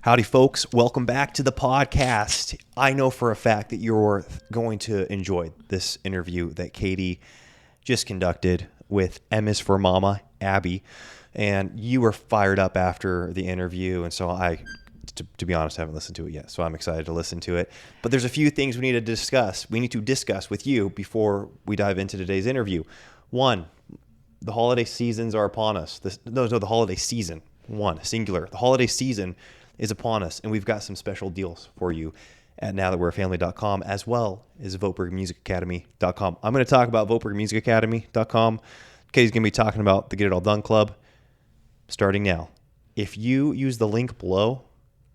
Howdy, folks. Welcome back to the podcast. I know for a fact that you're going to enjoy this interview that Katie just conducted with M is for Mama, Abbie. And you were fired up after the interview. And so to be honest, I haven't listened to it yet. So I'm excited to listen to it. But there's a few things we need to discuss. We need to discuss with you before we dive into today's interview. One, the holiday seasons are upon us. The holiday season. One, singular. The holiday season is upon us, and we've got some special deals for you at nowthatwe'reafamily.com as well as votebergmusicacademy.com. I'm going to talk about votebergmusicacademy.com. Katie's going to be talking about the Get It All Done Club starting now. If you use the link below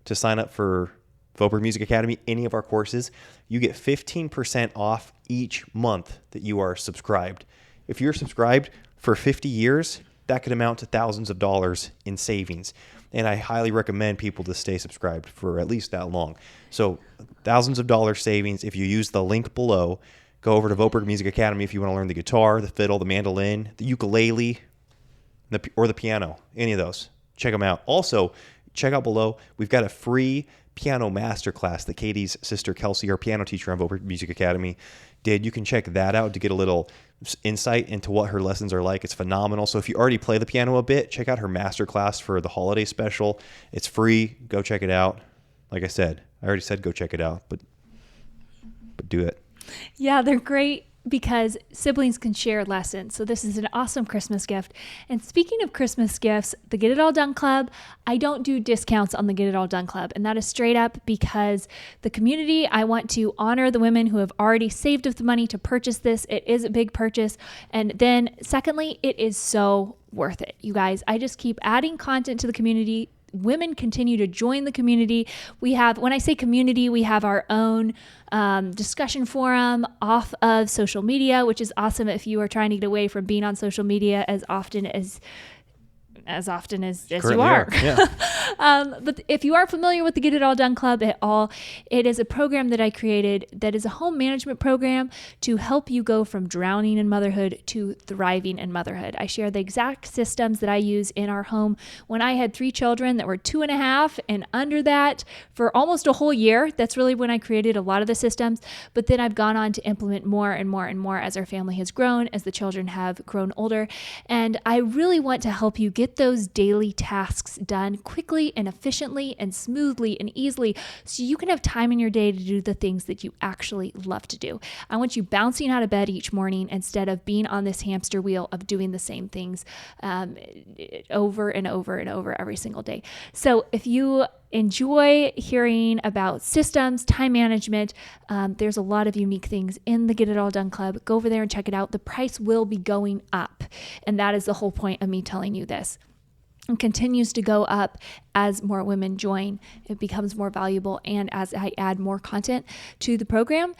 to sign up for Voteberg Music Academy, any of our courses, you get 15% off each month that you are subscribed. If you're subscribed for 50 years, that could amount to thousands of dollars in savings. And I highly recommend people to stay subscribed for at least that long. So thousands of dollars savings if you use the link below. Go over to Voteberg Music Academy if you want to learn the guitar, the fiddle, the mandolin, the ukulele, or the piano, any of those. Check them out. Also, check out below, we've got a free piano masterclass that Katie's sister Kelsey, our piano teacher on Voteberg Music Academy, did. You can check that out to get a little insight into what her lessons are like. It's phenomenal. So if you already play the piano a bit, check out her masterclass for the holiday special. It's free. Go check it out. Like I said, I already said go check it out, but do it. Yeah, they're great because siblings can share lessons. So this is an awesome Christmas gift. And speaking of Christmas gifts, the Get It All Done Club, I don't do discounts on the Get It All Done Club. And that is straight up because the community, I want to honor the women who have already saved up the money to purchase this. It is a big purchase. And then secondly, it is so worth it. You guys, I just keep adding content to the community. Women continue to join the community. We have, when I say community, we have our own discussion forum off of social media, which is awesome if you are trying to get away from being on social media as often as you are. Yeah. But if you are familiar with the Get It All Done Club at all, it is a program that I created that is a home management program to help you go from drowning in motherhood to thriving in motherhood. I share the exact systems that I use in our home when I had 3 children that were 2.5 and under that for almost a whole year. That's really when I created a lot of the systems. But then I've gone on to implement more and more and more as our family has grown, as the children have grown older. And I really want to help you get those daily tasks done quickly and efficiently and smoothly and easily so you can have time in your day to do the things that you actually love to do. I want you bouncing out of bed each morning instead of being on this hamster wheel of doing the same things over and over and over every single day. So if you enjoy hearing about systems, time management, there's a lot of unique things in the Get It All Done Club. Go over there and check it out. The price will be going up. And that is the whole point of me telling you this. It continues to go up as more women join. It becomes more valuable and as I add more content to the program.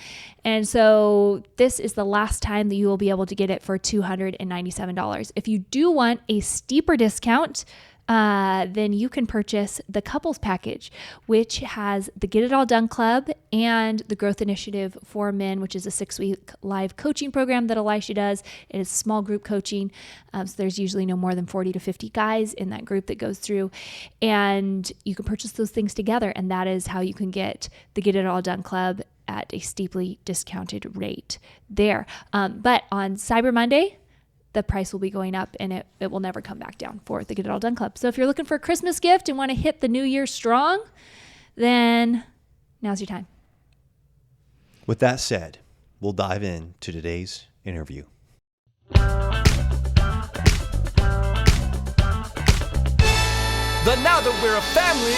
And so this is the last time that you will be able to get it for $297. If you do want a steeper discount, then you can purchase the couples package, which has the Get It All Done Club and the Growth Initiative for Men, which is a 6-week live coaching program that Elisha does. It is small group coaching. So there's usually no more than 40 to 50 guys in that group that goes through. And you can purchase those things together. And that is how you can get the Get It All Done Club at a steeply discounted rate there. But on Cyber Monday, the price will be going up and it will never come back down for the Get It All Done Club. So if you're looking for a Christmas gift and want to hit the new year strong, then now's your time. With that said, we'll dive into today's interview. The Now That We're a Family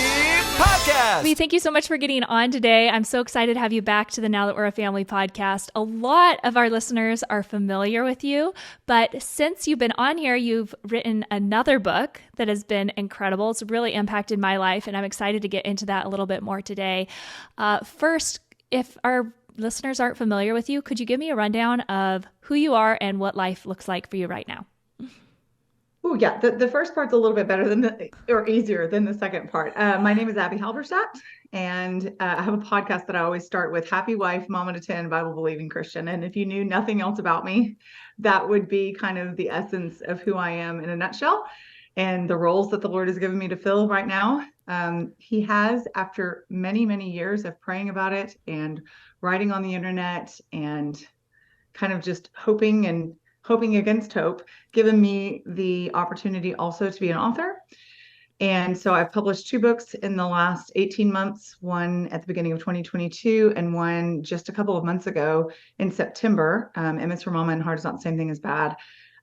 podcast. Abbie, thank you so much for getting on today. I'm so excited to have you back to the Now That We're a Family podcast. A lot of our listeners are familiar with you, but since you've been on here, you've written another book that has been incredible. It's really impacted my life, and I'm excited to get into that a little bit more today. First, if our listeners aren't familiar with you, could you give me a rundown of who you are and what life looks like for you right now? Oh, yeah. The first part's a little bit better or easier than the second part. My name is Abbie Halberstadt, and I have a podcast that I always start with: happy wife, mama to 10, Bible believing Christian. And if you knew nothing else about me, that would be kind of the essence of who I am in a nutshell, and the roles that the Lord has given me to fill right now. He has, after many, many years of praying about it and writing on the internet and kind of just hoping against hope, given me the opportunity also to be an author. And so I've published 2 books in the last 18 months, one at the beginning of 2022 and one just a couple of months ago in September. M is for Mama and Hard is Not the Same Thing as Bad.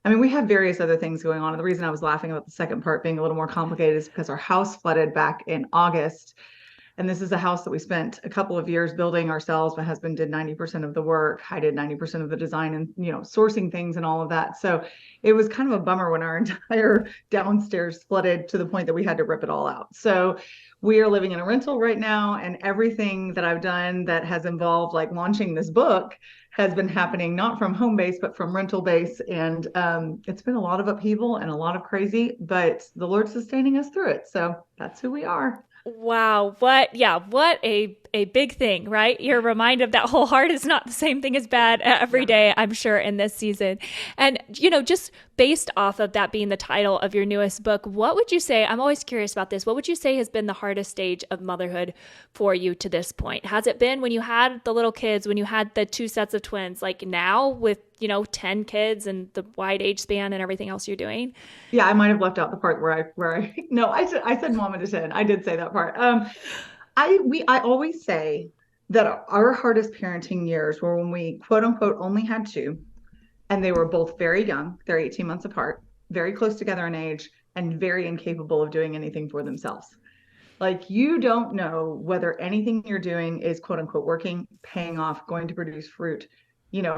I mean, we have various other things going on. And the reason I was laughing about the second part being a little more complicated is because our house flooded back in August. And this is a house that we spent a couple of years building ourselves. My husband did 90% of the work. I did 90% of the design and, sourcing things and all of that. So it was kind of a bummer when our entire downstairs flooded to the point that we had to rip it all out. So we are living in a rental right now, and everything that I've done that has involved like launching this book has been happening not from home base, but from rental base. And it's been a lot of upheaval and a lot of crazy, but the Lord's sustaining us through it. So that's who we are. Wow. What a big thing, right? You're reminded of that whole heart is not the same thing as bad every day, I'm sure, in this season. And, just based off of that being the title of your newest book, what would you say, I'm always curious about this, what would you say has been the hardest stage of motherhood for you to this point? Has it been when you had the little kids, when you had the 2 sets of twins, like now with, 10 kids and the wide age span and everything else you're doing? Yeah, I might have left out the part no, I said mama to 10. I did say that part. I always say that our hardest parenting years were when we quote unquote only had 2, and they were both very young. They're 18 months apart, very close together in age, and very incapable of doing anything for themselves. Like, you don't know whether anything you're doing is quote unquote working, paying off, going to produce fruit,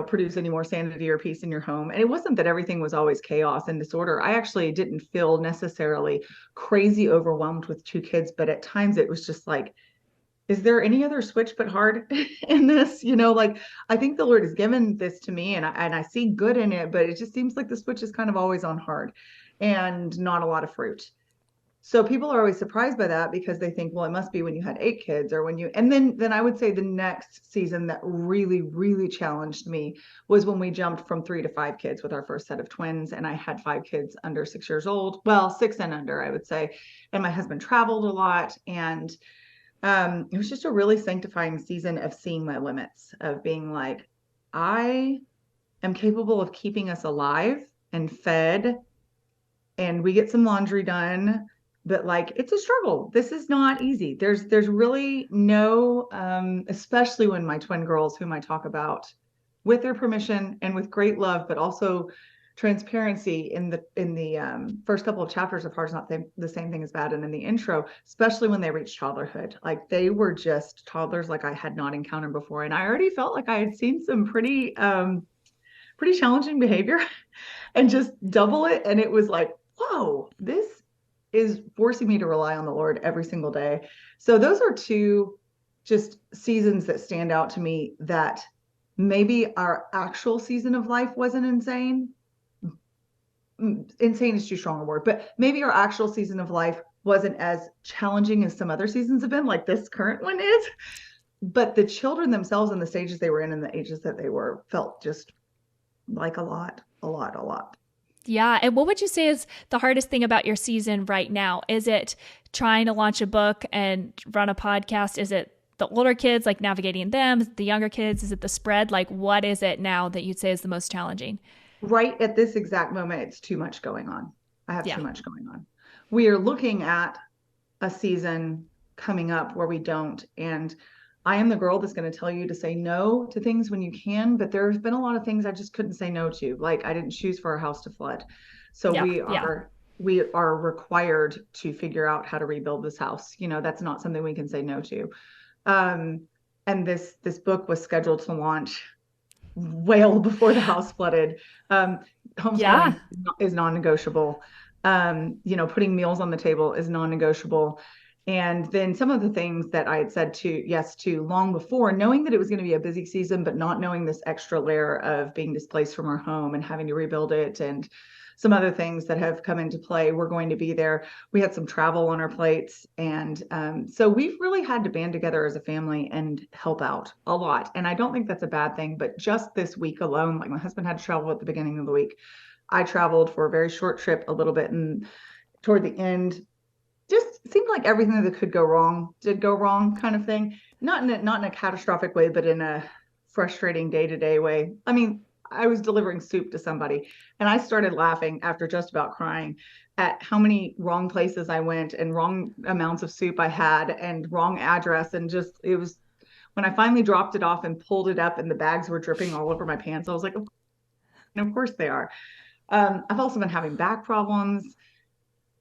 produce any more sanity or peace in your home. And it wasn't that everything was always chaos and disorder. I actually didn't feel necessarily crazy overwhelmed with 2 kids, but at times it was just like, is there any other switch but hard in this? Like, I think the Lord has given this to me, and I see good in it, but it just seems like the switch is kind of always on hard and not a lot of fruit. So people are always surprised by that because they think, well, it must be when you had 8 kids or when you, and then I would say the next season that really, really challenged me was when we jumped from 3 to 5 kids with our first set of twins. And I had 5 kids under 6 years old. Well, 6 and under, I would say. And my husband traveled a lot. And it was just a really sanctifying season of seeing my limits, of being like, I am capable of keeping us alive and fed, and we get some laundry done. But like, it's a struggle. This is not easy. There's really no, especially when my twin girls, whom I talk about with their permission and with great love, but also transparency in the first couple of chapters of Hard's Not the Same Thing as Bad, and in the intro, especially when they reached toddlerhood, like they were just toddlers like I had not encountered before. And I already felt like I had seen some pretty challenging behavior and just double it. And it was like, whoa, this is forcing me to rely on the Lord every single day. So those are 2 just seasons that stand out to me, that maybe our actual season of life wasn't insane. Insane is too strong a word, but maybe our actual season of life wasn't as challenging as some other seasons have been, like this current one is. But the children themselves and the stages they were in and the ages that they were felt just like a lot. Yeah. And what would you say is the hardest thing about your season right now? Is it trying to launch a book and run a podcast? Is it the older kids, like navigating them? Is it the younger kids? Is it the spread? Like, what is it now that you'd say is the most challenging? Right at this exact moment, it's too much going on. I have too much going on. We are looking at a season coming up where we don't. And I am the girl that's going to tell you to say no to things when you can, but there's been a lot of things I just couldn't say no to. Like, I didn't choose for our house to flood. So we are required to figure out how to rebuild this house. That's not something we can say no to. And this book was scheduled to launch well before the house flooded. Homeschooling is non-negotiable. Putting meals on the table is non-negotiable. And then some of the things that I had said yes to long before, knowing that it was going to be a busy season, but not knowing this extra layer of being displaced from our home and having to rebuild it, and some other things that have come into play, we're going to be there. We had some travel on our plates. And so we've really had to band together as a family and help out a lot. And I don't think that's a bad thing, but just this week alone, like my husband had to travel at the beginning of the week. I traveled for a very short trip a little bit, and toward the end, just seemed like everything that could go wrong did go wrong, kind of thing. Not in a catastrophic way, but in a frustrating day-to-day way. I mean, I was delivering soup to somebody and I started laughing after just about crying at how many wrong places I went and wrong amounts of soup I had and wrong address. And just, it was when I finally dropped it off and pulled it up and the bags were dripping all over my pants. I was like, of course they are. I've also been having back problems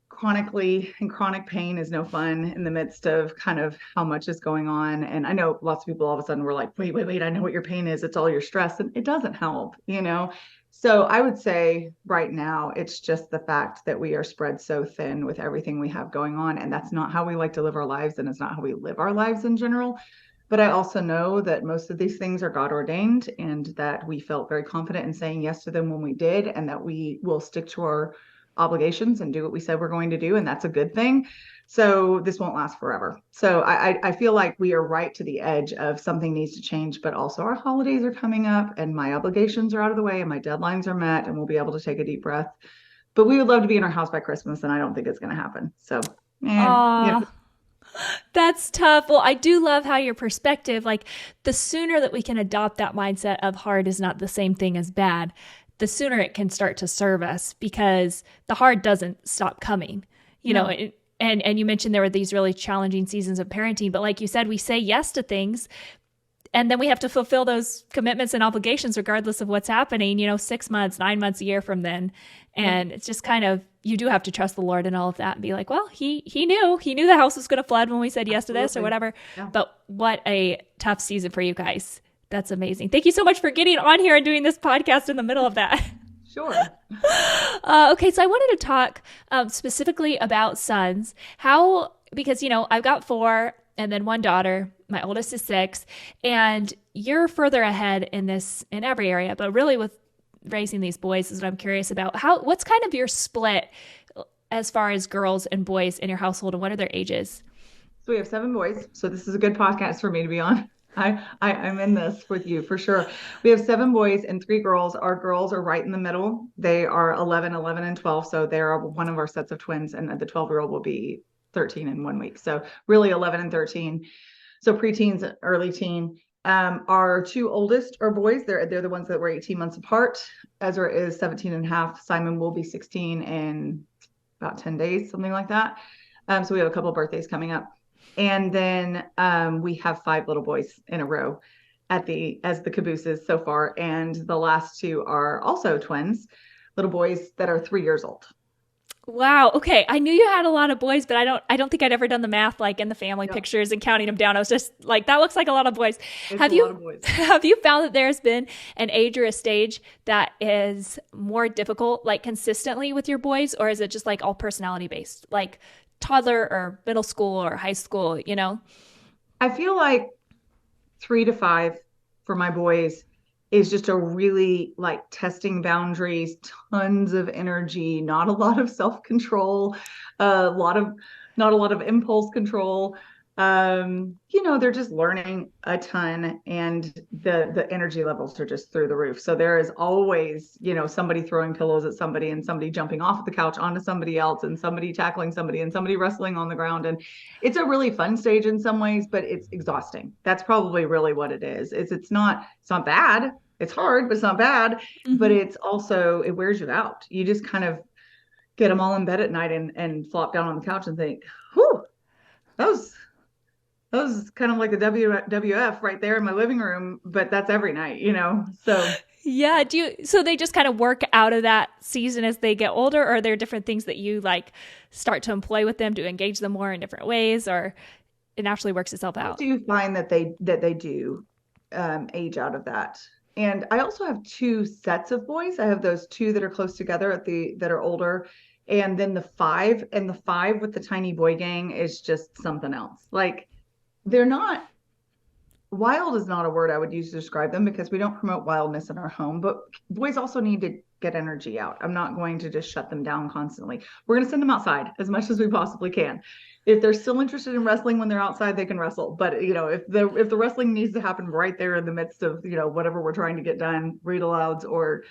chronically, and chronic pain is no fun in the midst of kind of how much is going on. And I know lots of people all of a sudden were like, wait, I know what your pain is. It's all your stress. And it doesn't help, you know? So I would say right now, it's just the fact that we are spread so thin with everything we have going on. And that's not how we like to live our lives. And it's not how we live our lives in general. But I also know that most of these things are God ordained and that we felt very confident in saying yes to them when we did, and that we will stick to our obligations and do what we said we're going to do. And that's a good thing. So this won't last forever. So I feel like we are right to the edge of something needs to change, but also our holidays are coming up and my obligations are out of the way and my deadlines are met and we'll be able to take a deep breath. But we would love to be in our house by Christmas, and I don't think it's going to happen. So, That's tough. Well, I do love how your perspective, like the sooner that we can adopt that mindset of hard is not the same thing as bad, the sooner it can start to serve us, because the hard doesn't stop coming, you know. And you mentioned there were these really challenging seasons of parenting, but like you said, we say yes to things and then we have to fulfill those commitments and obligations regardless of what's happening, 6 months, 9 months, a year from then. And it's just kind of, you do have to trust the Lord in all of that and be like, well, he knew the house was going to flood when we said yes to this or whatever. Yeah. But what a tough season for you guys. That's amazing. Thank you so much for getting on here and doing this podcast in the middle of that. Sure. Okay, so I wanted to talk specifically about sons. Because, I've got 4 and then 1 daughter. My oldest is 6. And you're further ahead in every area, but really with raising these boys is what I'm curious about. What's kind of your split as far as girls and boys in your household, and what are their ages? So we have 7 boys. So this is a good podcast for me to be on. I'm in this with you for sure. We have 7 boys and 3 girls. Our girls are right in the middle. They are 11, and 12. So they're one of our sets of twins, and the 12-year-old will be 13 in 1 week. So really 11 and 13. So preteens, early teen. Our 2 oldest are boys. They're the ones that were 18 months apart. Ezra is 17 and a half. Simon will be 16 in about 10 days, something like that. So we have a couple of birthdays coming up. And then we have 5 little boys in a row as the cabooses so far. And the last 2 are also twins, little boys that are 3 years old. Wow. Okay. I knew you had a lot of boys, but I don't think I'd ever done the math like in the family pictures and counting them down. I was just like, that looks like a lot of boys. Have you found that there's been an age or a stage that is more difficult, like consistently with your boys, or is it just like all personality based, like toddler or middle school or high school, I feel like 3 to 5 for my boys is just a really like testing boundaries, tons of energy, not a lot of self-control, not a lot of impulse control. They're just learning a ton, and the energy levels are just through the roof. So there is always, somebody throwing pillows at somebody, and somebody jumping off the couch onto somebody else, and somebody tackling somebody, and somebody wrestling on the ground. And it's a really fun stage in some ways, but it's exhausting. That's probably really what it is. It's not bad. It's hard, but it's not bad. Mm-hmm. But it's also, it wears you out. You just kind of get them all in bed at night and flop down on the couch and think, whew, that was kind of like the WWF right there in my living room, but that's every night, so. Yeah. So they just kind of work out of that season as they get older, or are there different things that you like start to employ with them to engage them more in different ways, or it naturally works itself out? I do find that they do age out of that. And I also have 2 sets of boys. I have those 2 that are close together that are older. And then the 5 with the tiny boy gang is just something else. Like, they're not, wild is not a word I would use to describe them, because we don't promote wildness in our home, but boys also need to get energy out. I'm not going to just shut them down constantly. We're going to send them outside as much as we possibly can. If they're still interested in wrestling when they're outside, they can wrestle. But, if the wrestling needs to happen right there in the midst of, whatever we're trying to get done, read alouds or,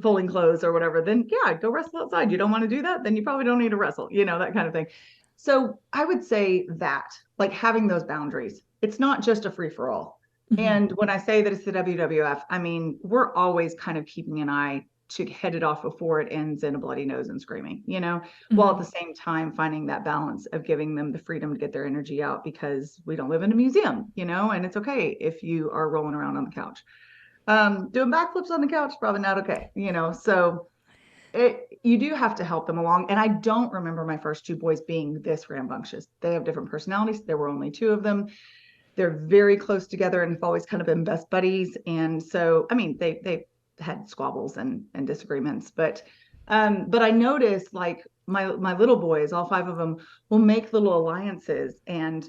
folding clothes or whatever, then yeah, go wrestle outside. You don't want to do that, then you probably don't need to wrestle, that kind of thing. So I would say that, like, having those boundaries, it's not just a free for all. And when I say that it's the WWF, I mean, we're always kind of keeping an eye to head it off before it ends in a bloody nose and screaming, while at the same time finding that balance of giving them the freedom to get their energy out, because we don't live in a museum, and it's okay if you are rolling around on the couch. Doing backflips on the couch, probably not okay, so you do have to help them along. And I don't remember my first two boys being this rambunctious. They have different personalities. There were only two of them. They're very close together and have always kind of been best buddies. And so, I mean, they had squabbles and disagreements, but I noticed, like, my little boys, all five of them, will make little alliances and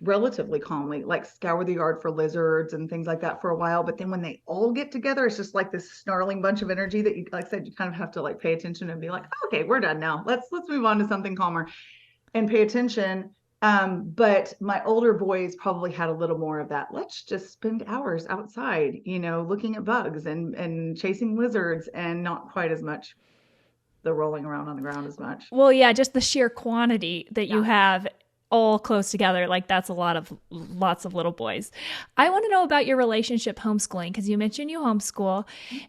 relatively calmly, like, scour the yard for lizards and things like that for a while. But then when they all get together, it's just like this snarling bunch of energy that, you, like I said, you kind of have to, like, pay attention and be like, okay, we're done now. Let's move on to something calmer and pay attention. But my older boys probably had a little more of that. Let's just spend hours outside, looking at bugs and chasing lizards, and not quite as much the rolling around on the ground as much. Well, yeah, just the sheer quantity that you have all close together, like, that's lots of little boys. I want to know about your relationship homeschooling, because you mentioned you homeschool,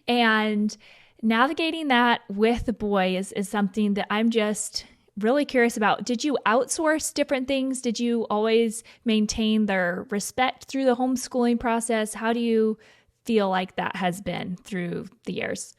and navigating that with the boy is something that I'm just really curious about. Did you outsource different things? Did you always maintain their respect through the homeschooling process? How do you feel like that has been through the years?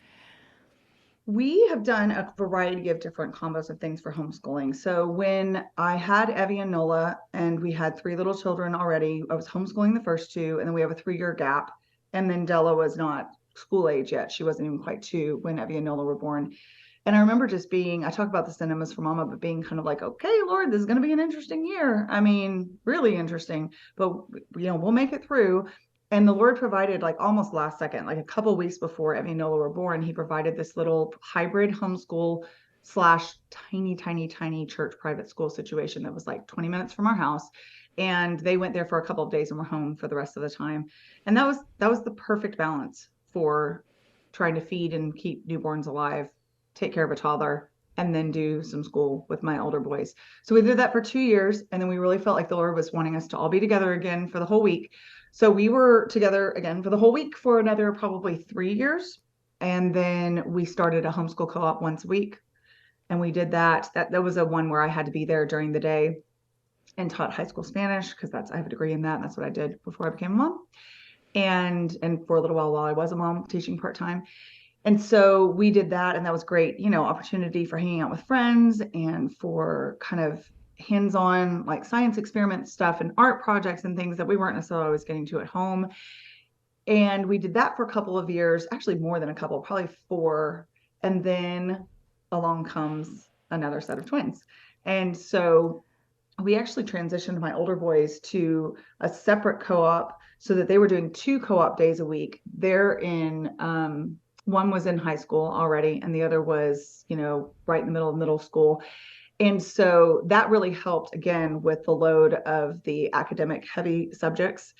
We have done a variety of different combos of things for homeschooling. So when I had Abbie and Nola, and we had three little children already, I was homeschooling the first two, and then we have a 3-year gap. And then Della was not school age yet. She wasn't even quite 2 when Abbie and Nola were born. And I remember just being, I talk about the cinemas for Mama, but being kind of like, okay, Lord, this is going to be an interesting year. I mean, really interesting, but we'll make it through. And the Lord provided, like, almost last second, like a couple of weeks before Abbie and Nola were born, he provided this little hybrid homeschool / tiny church private school situation that was like 20 minutes from our house. And they went there for a couple of days and were home for the rest of the time. And that was the perfect balance for trying to feed and keep newborns alive, take care of a toddler, and then do some school with my older boys. So we did that for 2 years. And then we really felt like the Lord was wanting us to all be together again for the whole week. So we were together again for the whole week for another probably 3 years. And then we started a homeschool co-op once a week. And we did that. That was a one where I had to be there during the day and taught high school Spanish, because I have a degree in that. And that's what I did before I became a mom. And for a little while I was a mom, teaching part-time. And so we did that, and that was great, opportunity for hanging out with friends and for kind of hands-on, like, science experiment stuff and art projects and things that we weren't necessarily always getting to at home. And we did that for a couple of years, actually more than a couple, probably 4. And then along comes another set of twins. And so we actually transitioned my older boys to a separate co-op, so that they were doing 2 co-op days a week. One was in high school already, and the other was, right in the middle of middle school. And so that really helped, again, with the load of the academic heavy subjects,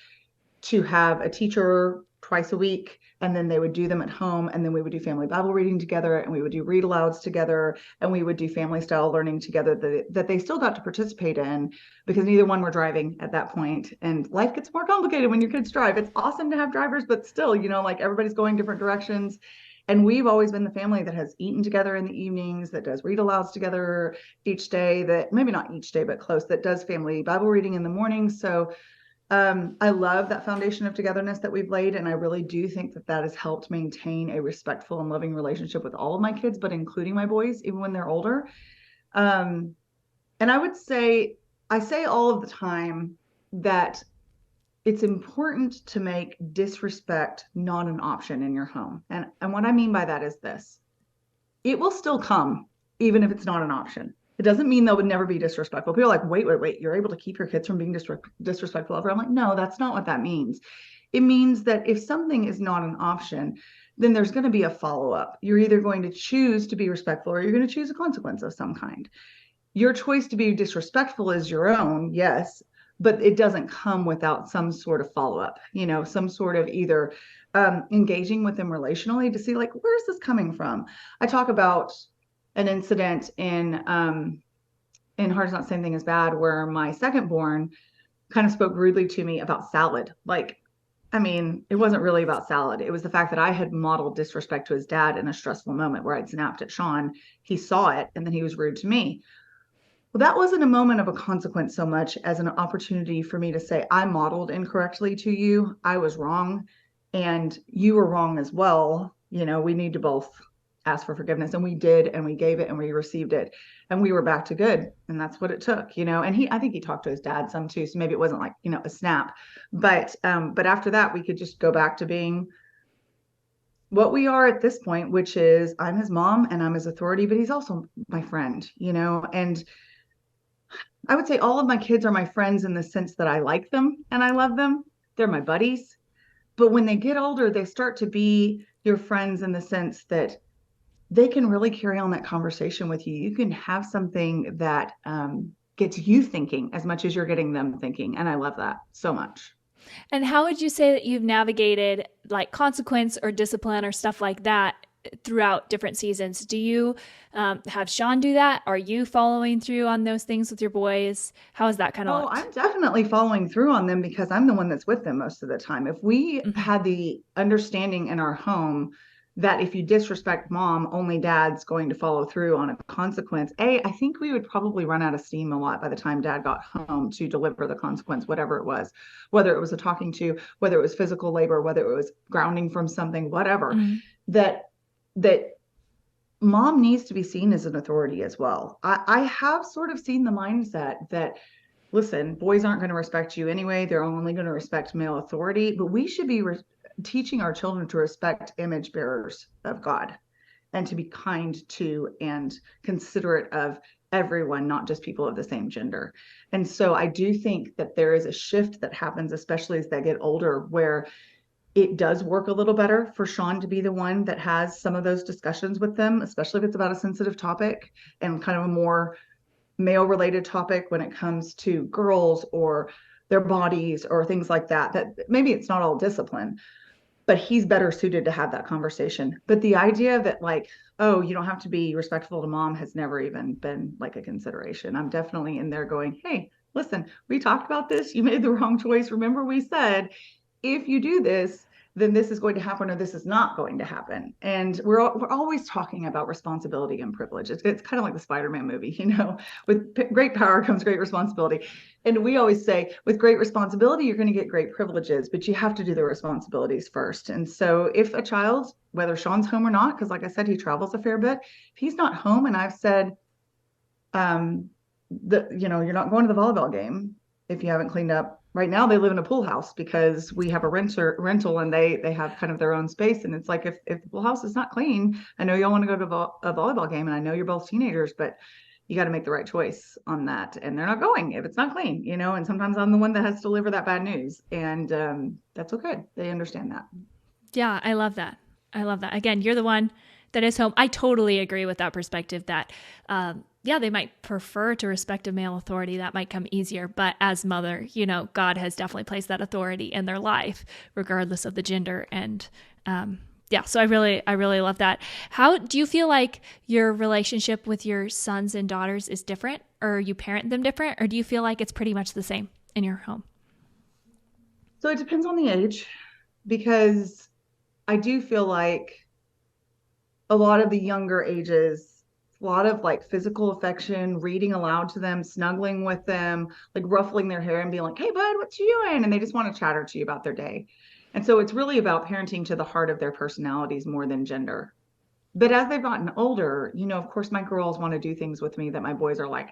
to have a teacher twice a week, and then they would do them at home, and then we would do family Bible reading together, and we would do read alouds together, and we would do family style learning together that they still got to participate in, because neither one were driving at that point. And life gets more complicated when your kids drive. It's awesome to have drivers, but still, like, everybody's going different directions. And we've always been the family that has eaten together in the evenings, that does read alouds together each day, that maybe not each day, but close, that does family Bible reading in the morning. So I love that foundation of togetherness that we've laid. And I really do think that has helped maintain a respectful and loving relationship with all of my kids, but including my boys, even when they're older. And I would say, I say all of the time that it's important to make disrespect not an option in your home. And what I mean by that is this: it will still come, even if it's not an option. It doesn't mean they would never be disrespectful. People are like, wait, you're able to keep your kids from being disrespectful ever? I'm like, no, that's not what that means. It means that if something is not an option, then there's going to be a follow-up. You're either going to choose to be respectful, or you're going to choose a consequence of some kind. Your choice to be disrespectful is your own, yes, but it doesn't come without some sort of follow-up, some sort of either engaging with them relationally to see, like, where's this coming from? I talk about an incident in in Hard's Not Same Thing as Bad, where my second born kind of spoke rudely to me about salad. Like, I mean, it wasn't really about salad. It was the fact that I had modeled disrespect to his dad in a stressful moment where I'd snapped at Sean. He saw it, and then he was rude to me. Well, that wasn't a moment of a consequence so much as an opportunity for me to say, I modeled incorrectly to you. I was wrong, and you were wrong as well. You know, we need to both ask for forgiveness. And we did, and we gave it, and we received it, and we were back to good. And that's what it took, you know. And I think he talked to his dad some too. So maybe it wasn't like, you know, a snap. But after that, we could just go back to being what we are at this point, which is I'm his mom and I'm his authority, but he's also my friend, you know. And I would say all of my kids are my friends in the sense that I like them and I love them. They're my buddies. But when they get older, they start to be your friends in the sense that they can really carry on that conversation with you. You can have something that gets you thinking as much as you're getting them thinking. And I love that so much. And how would you say that you've navigated like consequence or discipline or stuff like that throughout different seasons? Do you have Sean do that? Are you following through on those things with your boys? How is that kind of looked? I'm definitely following through on them because I'm the one that's with them most of the time. If we had the understanding in our home that if you disrespect mom, only dad's going to follow through on a consequence, I think we would probably run out of steam a lot by the time dad got home to deliver the consequence, whatever it was, whether it was a talking to, whether it was physical labor, whether it was grounding from something, whatever, that mom needs to be seen as an authority as well. I have sort of seen the mindset that, listen, boys aren't going to respect you anyway. They're only going to respect male authority, but we should be teaching our children to respect image bearers of God and to be kind to and considerate of everyone, not just people of the same gender. And so I do think that there is a shift that happens, especially as they get older, where it does work a little better for Sean to be the one that has some of those discussions with them, especially if it's about a sensitive topic and kind of a more male related topic when it comes to girls or their bodies or things like that, that maybe it's not all discipline, but he's better suited to have that conversation. But the idea that like, oh, you don't have to be respectful to mom has never even been like a consideration. I'm definitely in there going, hey, listen, we talked about this. You made the wrong choice. Remember, we said, if you do this, then this is going to happen or this is not going to happen. And we're always talking about responsibility and privilege. It's kind of like the Spider-Man movie, you know, with great power comes great responsibility. And we always say with great responsibility, you're going to get great privileges, but you have to do the responsibilities first. And so if a child, whether Sean's home or not, because like I said, he travels a fair bit, if he's not home and I've said, you're not going to the volleyball game if you haven't cleaned up. Right now they live in a pool house because we have a rental and they have kind of their own space. And it's like, if the pool house is not clean, I know y'all want to go to a volleyball game and I know you're both teenagers, but you got to make the right choice on that. And they're not going if it's not clean, you know, and sometimes I'm the one that has to deliver that bad news. And that's okay. They understand that. Yeah, I love that. I love that. Again, you're the one that is home. I totally agree with that perspective that, they might prefer to respect a male authority. That might come easier. But as mother, you know, God has definitely placed that authority in their life, regardless of the gender. And so I really love that. How do you feel like your relationship with your sons and daughters is different, or you parent them different, or do you feel like it's pretty much the same in your home? So it depends on the age, because I do feel like a lot of the younger ages, a lot of like physical affection, reading aloud to them, snuggling with them, like ruffling their hair and being like, hey, bud, what you doing? And they just want to chatter to you about their day. And so it's really about parenting to the heart of their personalities more than gender. But as they've gotten older, you know, of course, my girls want to do things with me that my boys are like,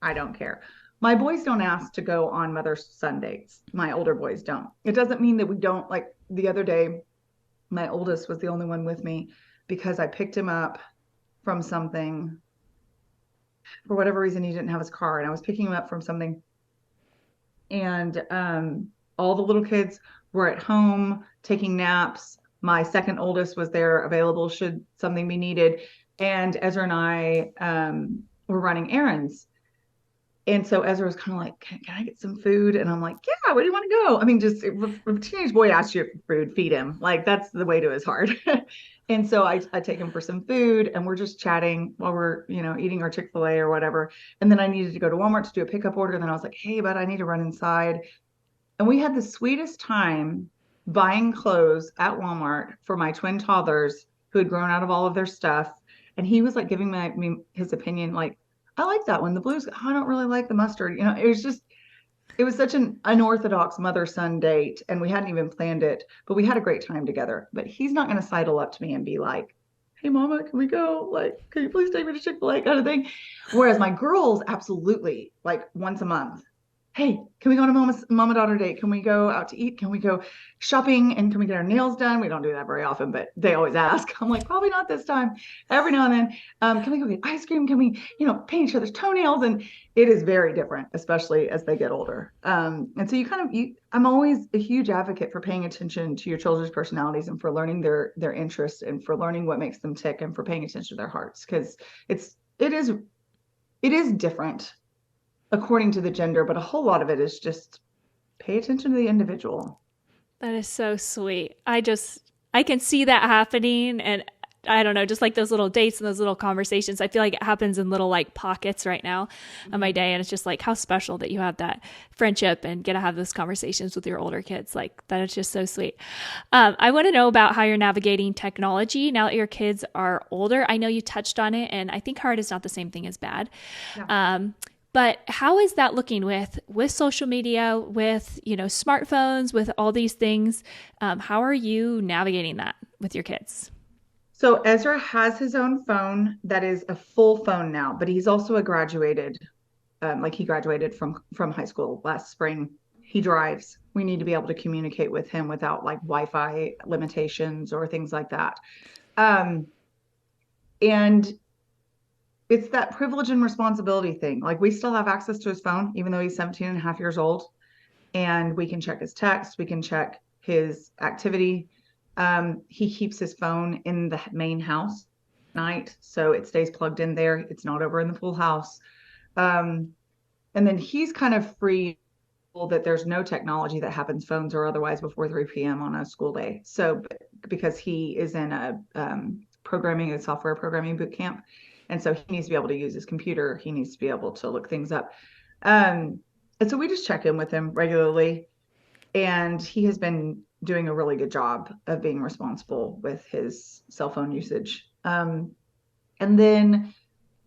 I don't care. My boys don't ask to go on mother-son dates. My older boys don't. It doesn't mean that we don't. Like the other day, my oldest was the only one with me because I picked him up from something. For whatever reason, he didn't have his car, and I was picking him up from something. And all the little kids were at home taking naps. My second oldest was there available should something be needed. And Ezra and I were running errands. And so Ezra was kind of like, can I get some food? And I'm like, yeah, where do you want to go? I mean, just if a teenage boy asks you for food, feed him. Like that's the way to his heart. And so I take him for some food and we're just chatting while we're, eating our Chick-fil-A or whatever. And then I needed to go to Walmart to do a pickup order. And then I was like, hey, bud, I need to run inside. And we had the sweetest time buying clothes at Walmart for my twin toddlers who had grown out of all of their stuff. And he was like giving me his opinion, like, I like that one. The blues, I don't really like the mustard. It was such an unorthodox mother-son date, and we hadn't even planned it, but we had a great time together. But he's not going to sidle up to me and be like, hey, mama, can we go? Like, can you please take me to Chick-fil-A kind of thing? Whereas my girls, absolutely, like once a month. Hey, can we go on a mama-daughter date? Can we go out to eat? Can we go shopping? And can we get our nails done? We don't do that very often, but they always ask. I'm like, probably not this time. Every now and then, can we go get ice cream? Can we, paint each other's toenails? And it is very different, especially as they get older. And so I'm always a huge advocate for paying attention to your children's personalities and for learning their interests and for learning what makes them tick and for paying attention to their hearts, because it is different according to the gender, but a whole lot of it is just pay attention to the individual. That is so sweet. I can see that happening. And I don't know, just like those little dates and those little conversations, I feel like it happens in little like pockets right now of my day. And it's just like how special that you have that friendship and get to have those conversations with your older kids. Like that is just so sweet. I want to know about how you're navigating technology now that your kids are older. I know you touched on it, and I think hard is not the same thing as bad. Yeah. But how is that looking with social media, with, smartphones, with all these things? How are you navigating that with your kids? So Ezra has his own phone that is a full phone now, but he's also he graduated from high school last spring. He drives. We need to be able to communicate with him without like Wi-Fi limitations or things like that. And it's that privilege and responsibility thing. Like we still have access to his phone, even though he's 17 and a half years old. And we can check his text. We can check his activity. He keeps his phone in the main house at night, so it stays plugged in there. It's not over in the pool house. And then he's kind of free that there's no technology that happens, phones or otherwise, before 3 p.m. on a school day. So because he is in a software programming boot camp. And so he needs to be able to use his computer. He needs to be able to look things up. And so we just check in with him regularly. And he has been doing a really good job of being responsible with his cell phone usage. And then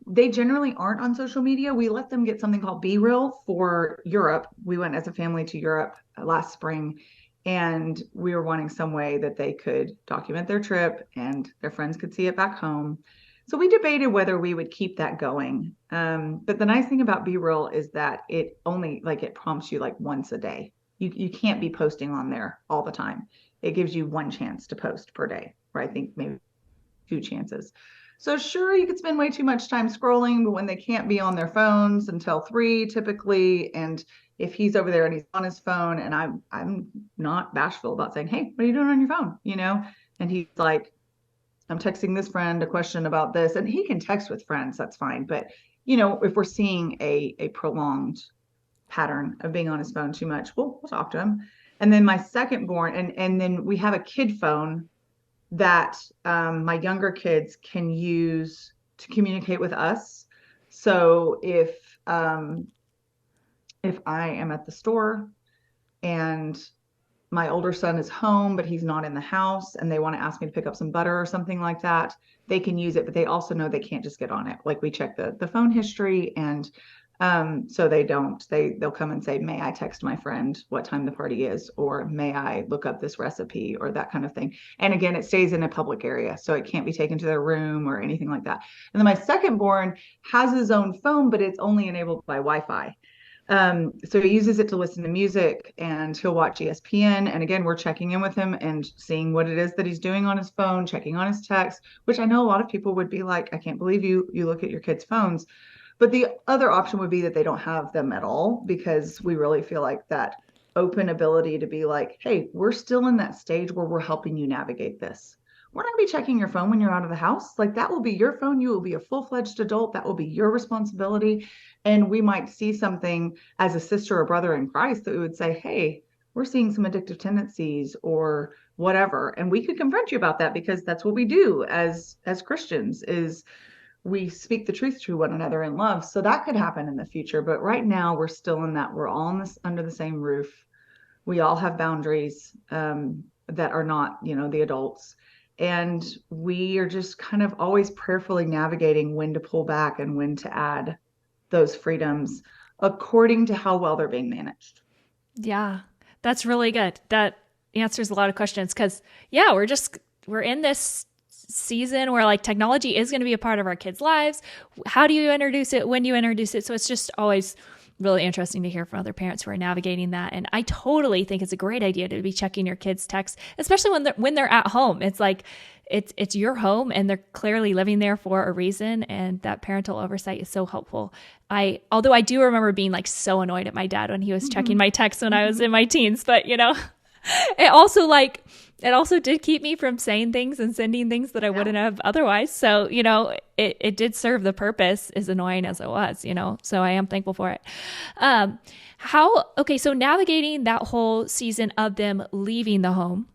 they generally aren't on social media. We let them get something called Be Real for Europe. We went as a family to Europe last spring, and we were wanting some way that they could document their trip and their friends could see it back home. So we debated whether we would keep that going. But the nice thing about Be Real is that it prompts you like once a day. You can't be posting on there all the time. It gives you one chance to post per day, or I think maybe 2 chances. So sure, you could spend way too much time scrolling, but when they can't be on their phones until 3 typically, and if he's over there and he's on his phone, and I'm not bashful about saying, hey, what are you doing on your phone? And he's like, I'm texting this friend a question about this, and he can text with friends, that's fine. But, if we're seeing a prolonged pattern of being on his phone too much, we'll talk to him. And then my second born, and then we have a kid phone that my younger kids can use to communicate with us. So if I am at the store and my older son is home, but he's not in the house, and they want to ask me to pick up some butter or something like that, they can use it, but they also know they can't just get on it. Like we check the phone history, and so they'll come and say, may I text my friend what time the party is, or may I look up this recipe, or that kind of thing. And again, it stays in a public area, so it can't be taken to their room or anything like that. And then my second born has his own phone, but it's only enabled by Wi-Fi. So he uses it to listen to music, and he'll watch ESPN. And again, we're checking in with him and seeing what it is that he's doing on his phone, checking on his text, which I know a lot of people would be like, I can't believe you look at your kids' phones. But the other option would be that they don't have them at all, because we really feel like that open ability to be like, hey, we're still in that stage where we're helping you navigate this. we're not going to be checking your phone when you're out of the house. Like that will be your phone. You will be a full-fledged adult. That will be your responsibility. And we might see something as a sister or brother in Christ that we would say, hey, we're seeing some addictive tendencies or whatever. And we could confront you about that, because that's what we do as Christians, is we speak the truth to one another in love. So that could happen in the future. But right now we're still in that. We're all under the same roof. We all have boundaries that are not, the adults. And we are just kind of always prayerfully navigating when to pull back and when to add those freedoms according to how well they're being managed. Yeah, that's really good. That answers a lot of questions, because we're in this season where like technology is going to be a part of our kids' lives. How do you introduce it? When do you introduce it? So it's just always really interesting to hear from other parents who are navigating that. And I totally think it's a great idea to be checking your kids' texts, especially when they're at home. It's like it's your home and they're clearly living there for a reason, and that parental oversight is so helpful. Although I do remember being like so annoyed at my dad when he was checking my texts when I was in my teens, but it also did keep me from saying things and sending things that I wouldn't have otherwise. So, it did serve the purpose, as annoying as it was, so I am thankful for it. So navigating that whole season of them leaving the home,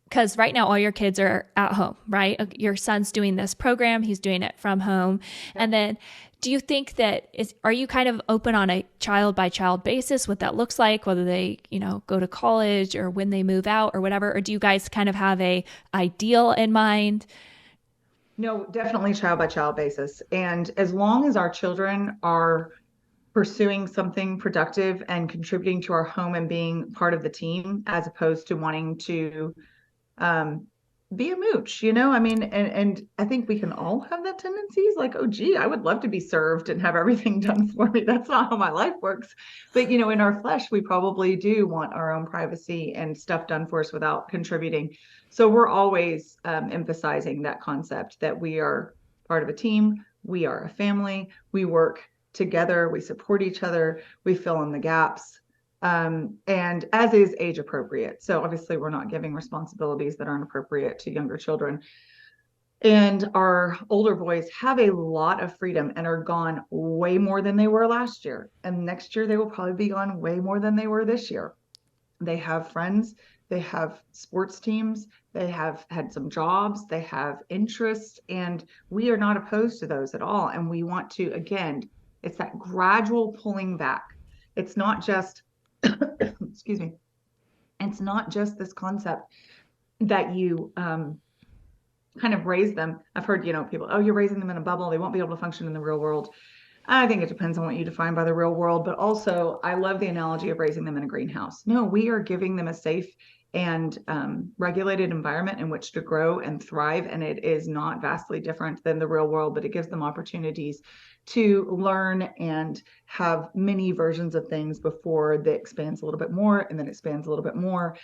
because right now all your kids are at home, right? Your son's doing this program. He's doing it from home. And then do you think are you kind of open on a child by child basis, what that looks like, whether they, go to college or when they move out or whatever? Or do you guys kind of have a ideal in mind? No, definitely child by child basis. And as long as our children are pursuing something productive and contributing to our home and being part of the team, as opposed to wanting to be a mooch, I mean, and I think we can all have that tendencies, like, oh gee, I would love to be served and have everything done for me. That's not how my life works. But in our flesh, we probably do want our own privacy and stuff done for us without contributing. So we're always emphasizing that concept that we are part of a team, we are a family, we work together, we support each other, we fill in the gaps. And as is age appropriate. So obviously we're not giving responsibilities that aren't appropriate to younger children. And our older boys have a lot of freedom and are gone way more than they were last year. And next year they will probably be gone way more than they were this year. They have friends, they have sports teams, they have had some jobs, they have interests, and we are not opposed to those at all. And we want to, again, it's that gradual pulling back. It's not just excuse me. It's not just this concept that you kind of raise them. I've heard, people, oh, you're raising them in a bubble. They won't be able to function in the real world. I think it depends on what you define by the real world. But also, I love the analogy of raising them in a greenhouse. No, we are giving them a safe and regulated environment in which to grow and thrive. And it is not vastly different than the real world, but it gives them opportunities to learn and have many versions of things before that expands a little bit more and then expands a little bit more.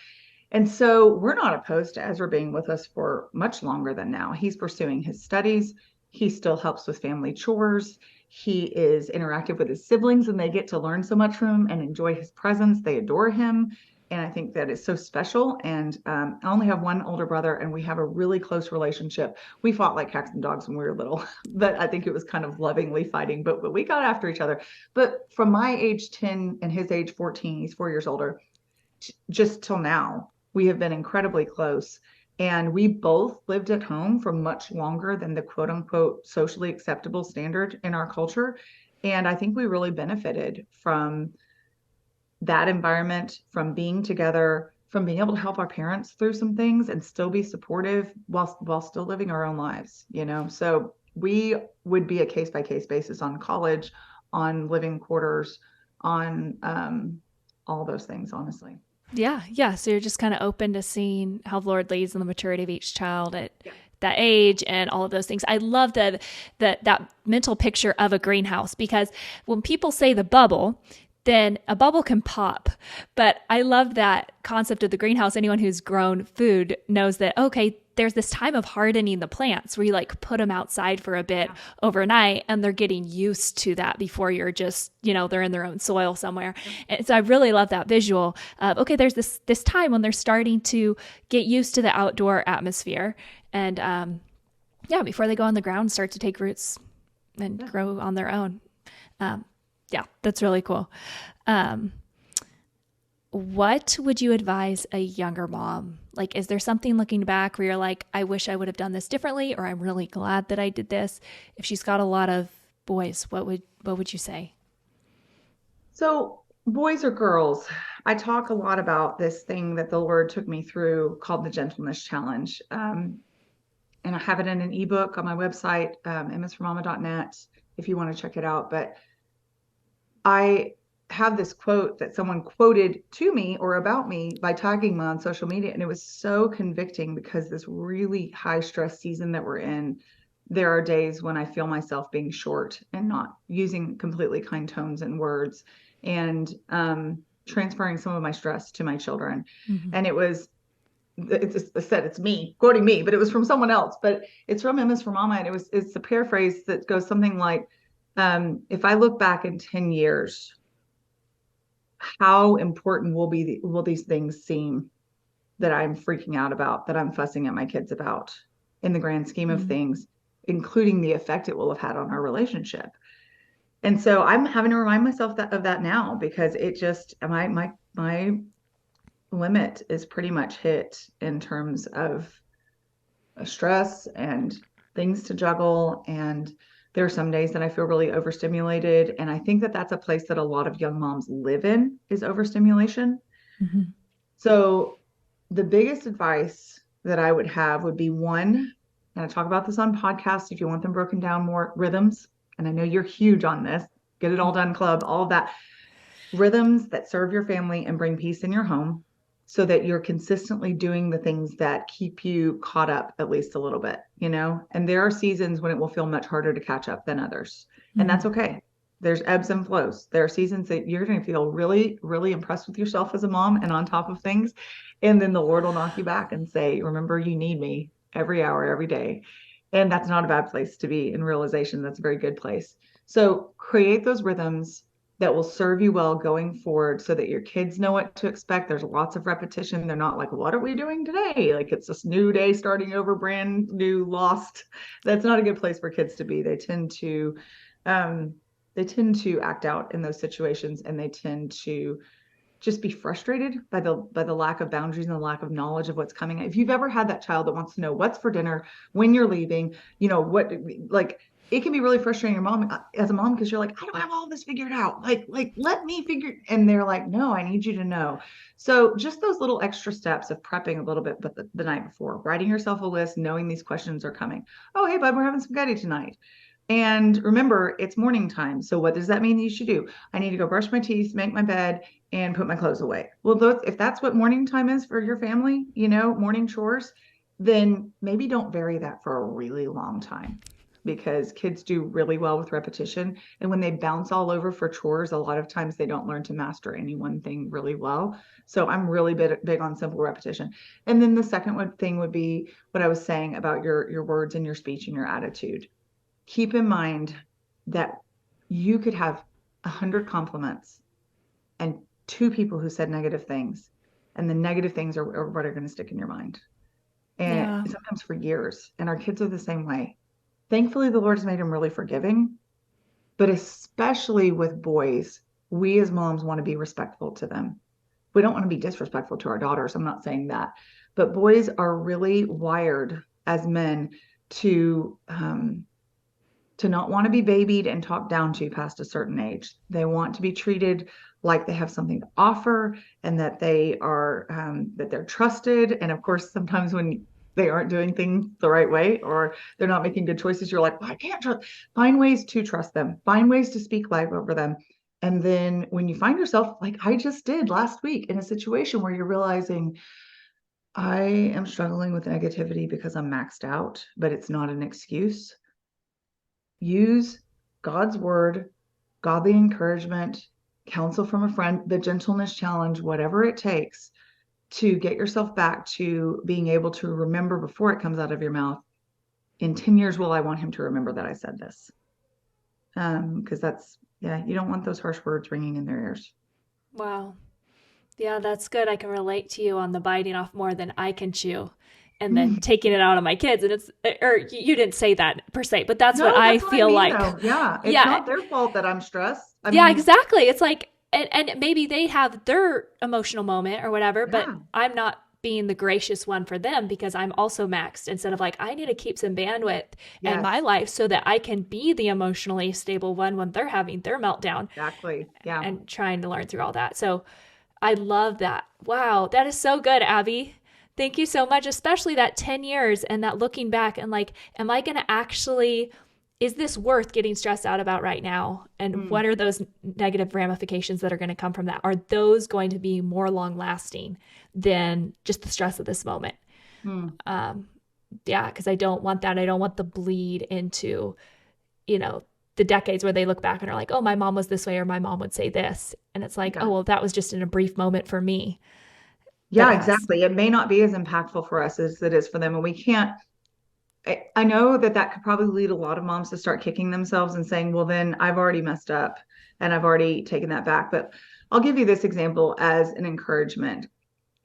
And so we're not opposed to Ezra being with us for much longer than now. He's pursuing his studies. He still helps with family chores. He is interactive with his siblings, and they get to learn so much from him and enjoy his presence. They adore him. And I think that is so special. And I only have one older brother, and we have a really close relationship. We fought like cats and dogs when we were little, but I think it was kind of lovingly fighting, but we got after each other. But from my age 10 and his age 14, he's 4 years older, just till now, we have been incredibly close. And we both lived at home for much longer than the quote unquote socially acceptable standard in our culture. And I think we really benefited from that environment, from being together, from being able to help our parents through some things and still be supportive while still living our own lives, So we would be a case by case basis on college, on living quarters, on all those things, honestly. Yeah. So you're just kind of open to seeing how the Lord leads in the maturity of each child at that age and all of those things. I love that mental picture of a greenhouse, because when people say the bubble, then a bubble can pop. But I love that concept of the greenhouse. Anyone who's grown food knows that, okay, there's this time of hardening the plants where you like put them outside for a bit overnight and they're getting used to that before you're just, they're in their own soil somewhere. And so I really love that visual of, okay, there's this time when they're starting to get used to the outdoor atmosphere. And before they go on the ground, start to take roots and grow on their own. That's really cool. What would you advise a younger mom? Like, is there something looking back where you're like, I wish I would have done this differently, or I'm really glad that I did this? If she's got a lot of boys, what would you say? So boys or girls, I talk a lot about this thing that the Lord took me through called the Gentleness Challenge. And I have it in an ebook on my website, msformama.net, if you want to check it out. But I have this quote that someone quoted to me or about me by tagging me on social media. And it was so convicting because this really high stress season that we're in, there are days when I feel myself being short and not using completely kind tones and words and transferring some of my stress to my children. Mm-hmm. And it's me quoting me, but it was from someone else, but it's from MS for Mama. And it's a paraphrase that goes something like, if I look back in 10 years, how important will these things seem that I'm freaking out about, that I'm fussing at my kids about in the grand scheme of things, including the effect it will have had on our relationship. And so I'm having to remind myself of that now, because it just, my limit is pretty much hit in terms of stress and things to juggle. And there are some days that I feel really overstimulated. And I think that that's a place that a lot of young moms live in, is overstimulation. Mm-hmm. So the biggest advice that I would have would be, one, and I talk about this on podcasts if you want them broken down more, rhythms. And I know you're huge on this, Get It All Done Club, all of that. Rhythms that serve your family and bring peace in your home, so that you're consistently doing the things that keep you caught up at least a little bit, and there are seasons when it will feel much harder to catch up than others. And that's okay. There's ebbs and flows. There are seasons that you're going to feel really, really impressed with yourself as a mom and on top of things. And then the Lord will knock you back and say, remember, you need me every hour, every day. And that's not a bad place to be in realization. That's a very good place. So create those rhythms that will serve you well going forward, so that your kids know what to expect. There's lots of repetition. They're not like, what are we doing today? Like, it's this new day starting over, brand new, lost. That's not a good place for kids to be. They tend to act out in those situations, and they tend to just be frustrated by the lack of boundaries and the lack of knowledge of what's coming. If you've ever had that child that wants to know what's for dinner, when you're leaving, it can be really frustrating as a mom, because you're like, I don't have all this figured out. Like, let me figure. And they're like, no, I need you to know. So just those little extra steps of prepping a little bit, but the night before, writing yourself a list, knowing these questions are coming. Oh, hey, bud, we're having spaghetti tonight. And remember, it's morning time. So what does that mean you should do? I need to go brush my teeth, make my bed, and put my clothes away. Well, if that's what morning time is for your family, morning chores, then maybe don't vary that for a really long time, because kids do really well with repetition. And when they bounce all over for chores, a lot of times they don't learn to master any one thing really well. So I'm really big on simple repetition. And then the second thing would be what I was saying about your words and your speech and your attitude. Keep in mind that you could have 100 compliments and 2 people who said negative things, and the negative things are what are going to stick in your mind. And sometimes for years. And our kids are the same way. Thankfully, the Lord has made them really forgiving, but especially with boys, we as moms want to be respectful to them. We don't want to be disrespectful to our daughters. I'm not saying that, but boys are really wired as men to not want to be babied and talked down to past a certain age. They want to be treated like they have something to offer, and that they are that they're trusted. And of course, sometimes when they aren't doing things the right way, or they're not making good choices, you're like, well, I can't trust. Find ways to trust them. Find ways to speak life over them. And then when you find yourself, like I just did last week, in a situation where you're realizing, I am struggling with negativity because I'm maxed out, but it's not an excuse. Use God's word, godly encouragement, counsel from a friend, the gentleness challenge, whatever it takes to get yourself back to being able to remember before it comes out of your mouth. In 10 years, will I want him to remember that I said this? Because that's, yeah, you don't want those harsh words ringing in their ears. Wow. Yeah, that's good. I can relate to you on the biting off more than I can chew and then taking it out on my kids. And or you didn't say that per se, but that's what I feel like. Though. Yeah. It's not their fault that I'm stressed. I mean, mean, exactly. It's like, and maybe they have their emotional moment or whatever, but I'm not being the gracious one for them because I'm also maxed instead of like, I need to keep some bandwidth in my life so that I can be the emotionally stable one when they're having their meltdown. Exactly. Yeah. And trying to learn through all that. So I love that. Wow. That is so good, Abbie. Thank you so much, especially that 10 years and that looking back and like, am I going to actually, is this worth getting stressed out about right now? And what are those negative ramifications that are going to come from that? Are those going to be more long lasting than just the stress of this moment? Yeah, because I don't want that. I don't want the bleed into, the decades where they look back and are like, oh, my mom was this way or my mom would say this. And it's like, oh, well, that was just in a brief moment for me. Yeah, exactly. It may not be as impactful for us as it is for them. And we can't, I know that could probably lead a lot of moms to start kicking themselves and saying, well, then I've already messed up and I've already taken that back. But I'll give you this example as an encouragement.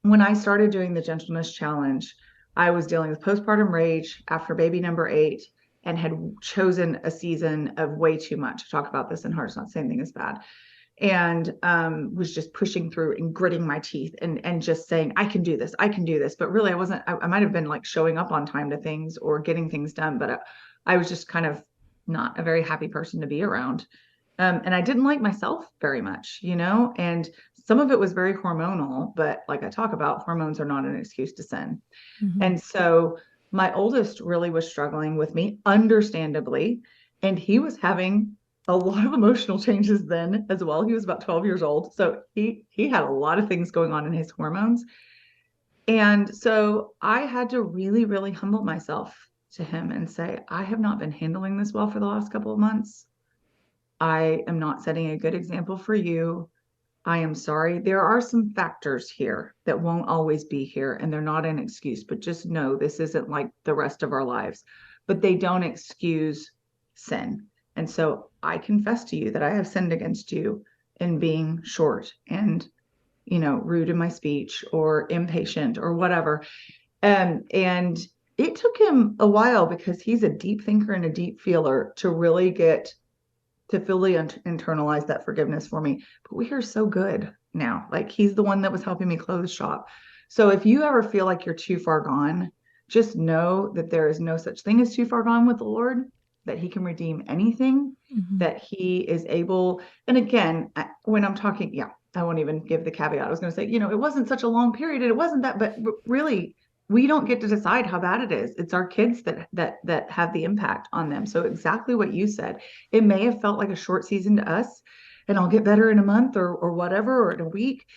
When I started doing the gentleness challenge, I was dealing with postpartum rage after baby number 8 and had chosen a season of way too much. I talk about this in Heart's Not Saying Thing is Bad. And was just pushing through and gritting my teeth and just saying, I can do this. But really, I might have been like showing up on time to things or getting things done, but I was just kind of not a very happy person to be around. And I didn't like myself very much, and some of it was very hormonal, but like I talk about, hormones are not an excuse to sin. And so my oldest really was struggling with me, understandably, and he was having a lot of emotional changes then as well. He was about 12 years old. So he had a lot of things going on in his hormones. And so I had to really, really humble myself to him and say, I have not been handling this well for the last couple of months. I am not setting a good example for you. I am sorry. There are some factors here that won't always be here, and they're not an excuse, but just know this isn't like the rest of our lives, but they don't excuse sin. And so I confess to you that I have sinned against you in being short and, rude in my speech or impatient or whatever. And it took him a while because he's a deep thinker and a deep feeler to really get to fully internalize that forgiveness for me. But we are so good now. Like he's the one that was helping me clothes shop. So if you ever feel like you're too far gone, just know that there is no such thing as too far gone with the Lord, that he can redeem anything, that he is able. And again, when I'm talking, I won't even give the caveat. I was going to say, it wasn't such a long period and it wasn't that, but really, we don't get to decide how bad it is. It's our kids that have the impact on them. So exactly what you said, it may have felt like a short season to us and I'll get better in a month or whatever, or in a week.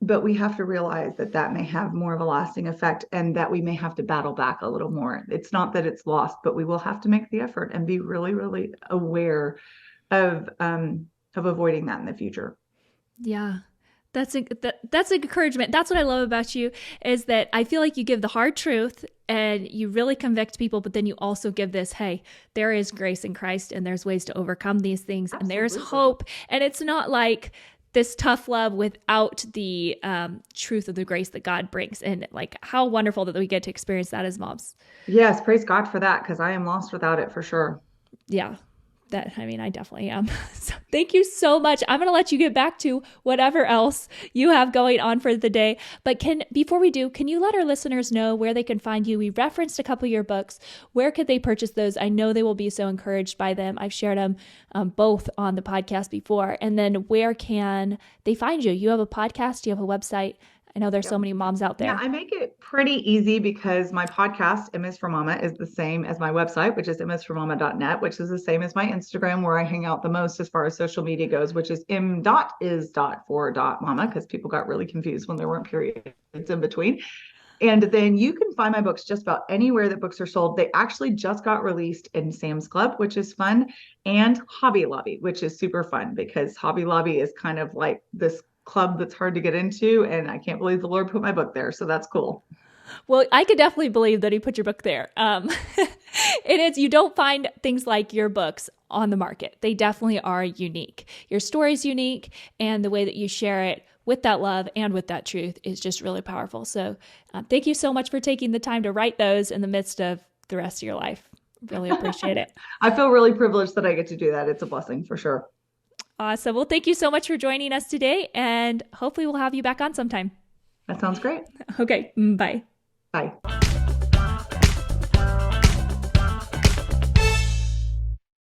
But we have to realize that may have more of a lasting effect and that we may have to battle back a little more. It's not that it's lost, but we will have to make the effort and be really, really aware of avoiding that in the future. Yeah. That's an encouragement. That's what I love about you is that I feel like you give the hard truth and you really convict people, but then you also give this, hey, there is grace in Christ and there's ways to overcome these things. Absolutely. And there's hope. And it's not like this tough love without the truth of the grace that God brings. And like how wonderful that we get to experience that as moms. Yes. Praise God for that. Because I am lost without it for sure. Yeah. I definitely am. So thank you so much. I'm going to let you get back to whatever else you have going on for the day. But before we do, can you let our listeners know where they can find you? We referenced a couple of your books. Where could they purchase those? I know they will be so encouraged by them. I've shared them both on the podcast before. And then where can they find you? You have a podcast? You have a website? I know there's so many moms out there. Yeah, I make it pretty easy because my podcast, M is for Mama, is the same as my website, which is misformama.net, which is the same as my Instagram, where I hang out the most as far as social media goes, which is m.is.for.mama, because people got really confused when there weren't periods in between. And then you can find my books just about anywhere that books are sold. They actually just got released in Sam's Club, which is fun, and Hobby Lobby, which is super fun because Hobby Lobby is kind of like this club that's hard to get into. And I can't believe the Lord put my book there. So that's cool. Well, I could definitely believe that he put your book there. It is, you don't find things like your books on the market. They definitely are unique. Your story's unique, and the way that you share it with that love and with that truth is just really powerful. So thank you so much for taking the time to write those in the midst of the rest of your life. Really appreciate it. I feel really privileged that I get to do that. It's a blessing for sure. Awesome. Well, thank you so much for joining us today, and hopefully we'll have you back on sometime. That sounds great. Okay. Bye. Bye.